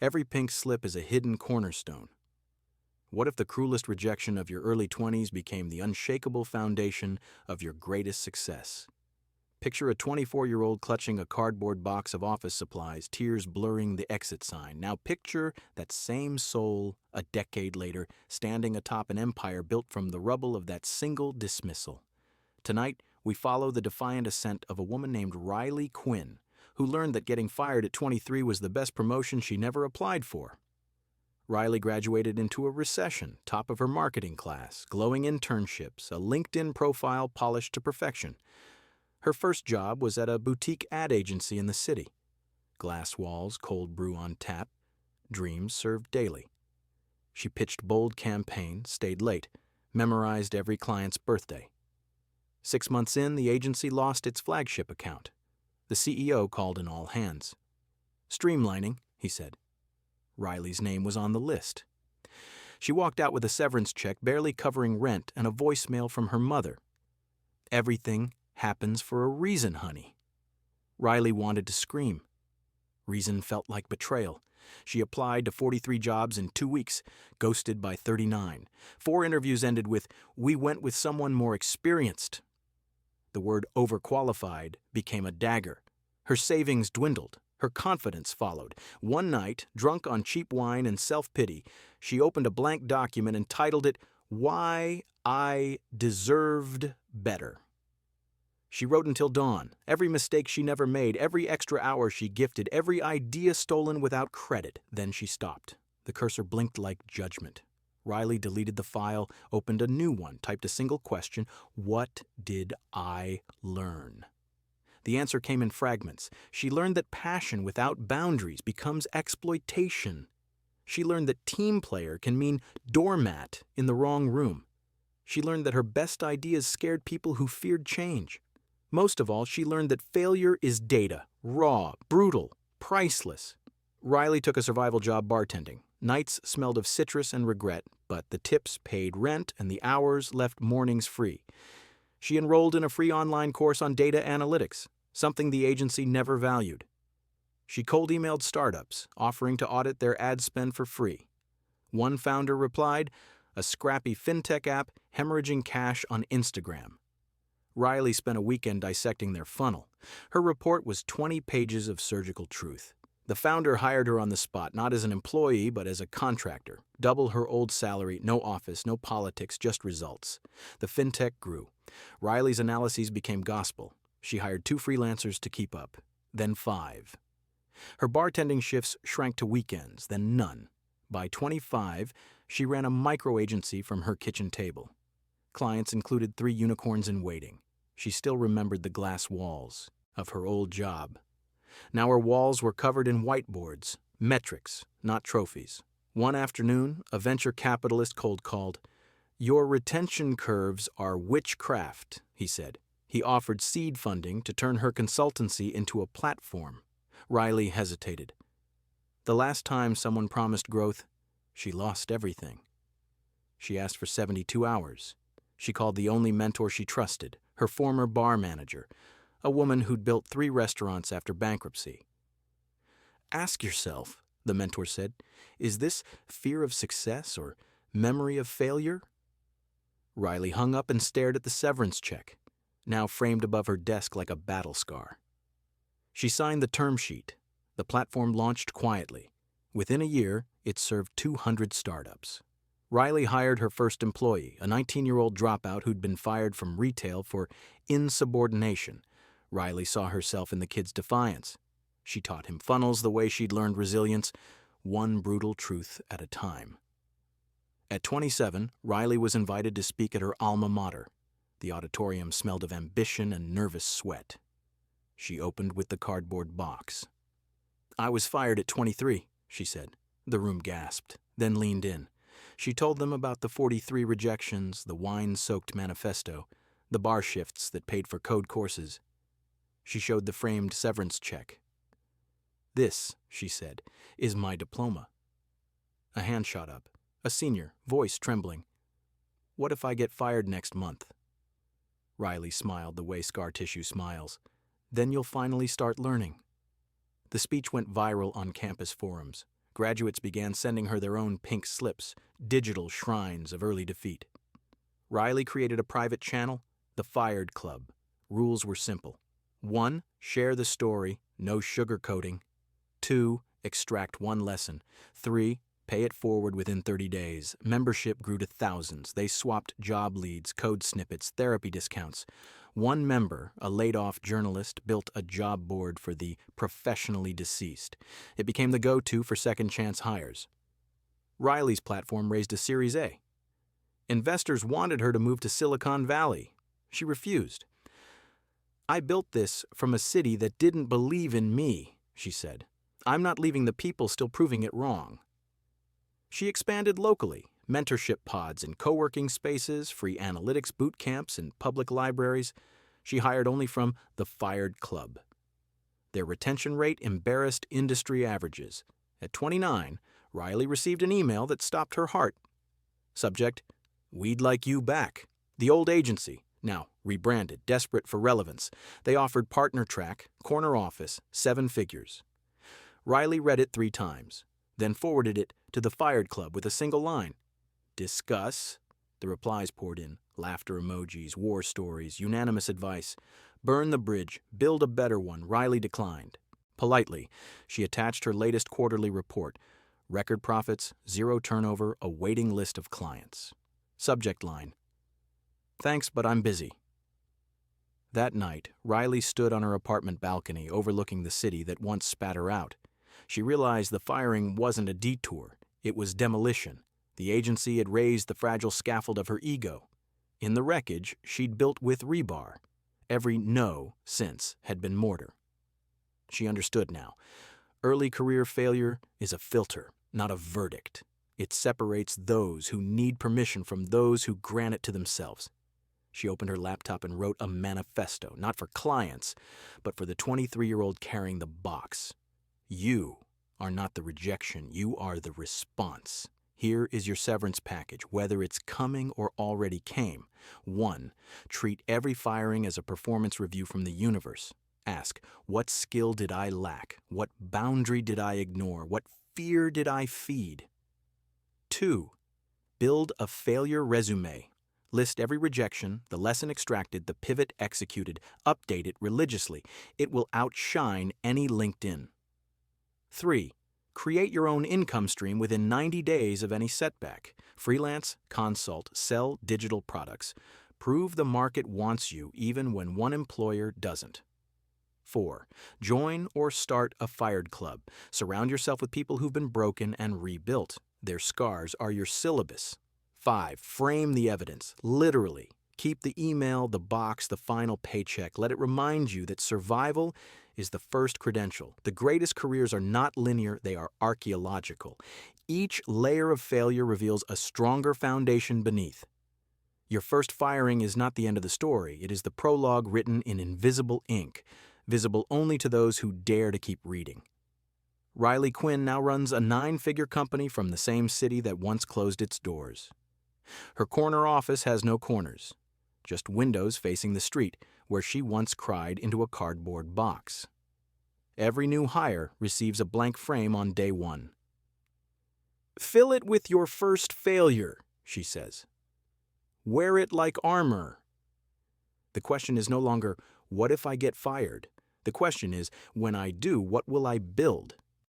Every pink slip is a hidden cornerstone. What if the cruelest rejection of your early 20s became the unshakable foundation of your greatest success? Picture a 24-year-old clutching a cardboard box of office supplies, tears blurring the exit sign. Now picture that same soul a decade later, standing atop an empire built from the rubble of that single dismissal. Tonight, we follow the defiant ascent of a woman named Riley Quinn, who learned that getting fired at 23 was the best promotion she never applied for. Riley graduated into a recession, top of her marketing class, glowing internships, a LinkedIn profile polished to perfection. Her first job was at a boutique ad agency in the city. Glass walls, cold brew on tap, dreams served daily. She pitched bold campaigns, stayed late, memorized every client's birthday. 6 months in, the agency lost its flagship account. The CEO called in all hands. "Streamlining," he said. Riley's name was on the list. She walked out with a severance check barely covering rent and a voicemail from her mother. "Everything happens for a reason, honey." Riley wanted to scream. Reason felt like betrayal. She applied to 43 jobs in 2 weeks, ghosted by 39. 4 interviews ended with, "We went with someone more experienced." The word overqualified became a dagger. Her savings dwindled. Her confidence followed. One night, drunk on cheap wine and self-pity, she opened a blank document and titled it, "Why I Deserved Better." She wrote until dawn, every mistake she never made, every extra hour she gifted, every idea stolen without credit. Then she stopped. The cursor blinked like judgment. Riley deleted the file, opened a new one, typed a single question: "What did I learn?" The answer came in fragments. She learned that passion without boundaries becomes exploitation. She learned that team player can mean doormat in the wrong room. She learned that her best ideas scared people who feared change. Most of all, she learned that failure is data, raw, brutal, priceless. Riley took a survival job bartending. Nights smelled of citrus and regret, but the tips paid rent and the hours left mornings free. She enrolled in a free online course on data analytics, something the agency never valued. She cold-emailed startups, offering to audit their ad spend for free. One founder replied, "A scrappy fintech app hemorrhaging cash on Instagram." Riley spent a weekend dissecting their funnel. Her report was 20 pages of surgical truth. The founder hired her on the spot, not as an employee, but as a contractor. Double her old salary, no office, no politics, just results. The fintech grew. Riley's analyses became gospel. She hired 2 freelancers to keep up, then 5. Her bartending shifts shrank to weekends, then none. By 25, she ran a micro-agency from her kitchen table. Clients included 3 unicorns in waiting. She still remembered the glass walls of her old job. Now her walls were covered in whiteboards, metrics, not trophies. One afternoon, a venture capitalist cold-called. "Your retention curves are witchcraft," he said. He offered seed funding to turn her consultancy into a platform. Riley hesitated. The last time someone promised growth, she lost everything. She asked for 72 hours. She called the only mentor she trusted, her former bar manager, a woman who'd built 3 restaurants after bankruptcy. "Ask yourself," the mentor said, "is this fear of success or memory of failure?" Riley hung up and stared at the severance check, now framed above her desk like a battle scar. She signed the term sheet. The platform launched quietly. Within a year, it served 200 startups. Riley hired her first employee, a 19-year-old dropout who'd been fired from retail for insubordination. Riley saw herself in the kid's defiance. She taught him funnels the way she'd learned resilience, one brutal truth at a time. At 27, Riley was invited to speak at her alma mater. The auditorium smelled of ambition and nervous sweat. She opened with the cardboard box. "I was fired at 23, she said. The room gasped, then leaned in. She told them about the 43 rejections, the wine-soaked manifesto, the bar shifts that paid for code courses. She showed the framed severance check. "This," she said, "is my diploma." A hand shot up. A senior, voice trembling. "What if I get fired next month?" Riley smiled the way scar tissue smiles. "Then you'll finally start learning." The speech went viral on campus forums. Graduates began sending her their own pink slips, digital shrines of early defeat. Riley created a private channel, the Fired Club. Rules were simple. 1. Share the story, no sugarcoating. 2. Extract one lesson. 3. Pay it forward within 30 days. Membership grew to thousands. They swapped job leads, code snippets, therapy discounts. One member, a laid-off journalist, built a job board for the professionally deceased. It became the go-to for second-chance hires. Riley's platform raised a Series A. Investors wanted her to move to Silicon Valley. She refused. "I built this from a city that didn't believe in me," she said. "I'm not leaving the people still proving it wrong." She expanded locally, mentorship pods in co-working spaces, free analytics boot camps in public libraries. She hired only from the Fired Club. Their retention rate embarrassed industry averages. At 29, Riley received an email that stopped her heart. Subject: "We'd like you back." The old agency, now rebranded, desperate for relevance. They offered partner track, corner office, 7 figures. Riley read it 3 times, then forwarded it to the Fired Club with a single line. "Discuss." The replies poured in, laughter emojis, war stories, unanimous advice. "Burn the bridge, build a better one." Riley declined. Politely, she attached her latest quarterly report. Record profits, 0 turnover, a waiting list of clients. Subject line: "Thanks, but I'm busy." That night, Riley stood on her apartment balcony overlooking the city that once spat her out. She realized the firing wasn't a detour, it was demolition. The agency had raised the fragile scaffold of her ego. In the wreckage, she'd built with rebar. Every no since had been mortar. She understood now. Early career failure is a filter, not a verdict. It separates those who need permission from those who grant it to themselves. She opened her laptop and wrote a manifesto, not for clients, but for the 23-year-old carrying the box. You are not the rejection, you are the response. Here is your severance package, whether it's coming or already came. 1. Treat every firing as a performance review from the universe. Ask, what skill did I lack? What boundary did I ignore? What fear did I feed? 2. Build a failure resume. List every rejection, the lesson extracted, the pivot executed. Update it religiously. It will outshine any LinkedIn. 3. Create your own income stream within 90 days of any setback. Freelance, consult, sell digital products. Prove the market wants you even when one employer doesn't. 4. Join or start a Fired Club. Surround yourself with people who've been broken and rebuilt. Their scars are your syllabus. 5. Frame the evidence, literally. Keep the email, the box, the final paycheck. Let it remind you that survival is the first credential. The greatest careers are not linear, they are archaeological. Each layer of failure reveals a stronger foundation beneath. Your first firing is not the end of the story. It is the prologue written in invisible ink, visible only to those who dare to keep reading. Riley Quinn now runs a 9-figure company from the same city that once closed its doors. Her corner office has no corners, just windows facing the street, where she once cried into a cardboard box. Every new hire receives a blank frame on day 1. "Fill it with your first failure," she says. "Wear it like armor." The question is no longer, what if I get fired? The question is, when I do, what will I build?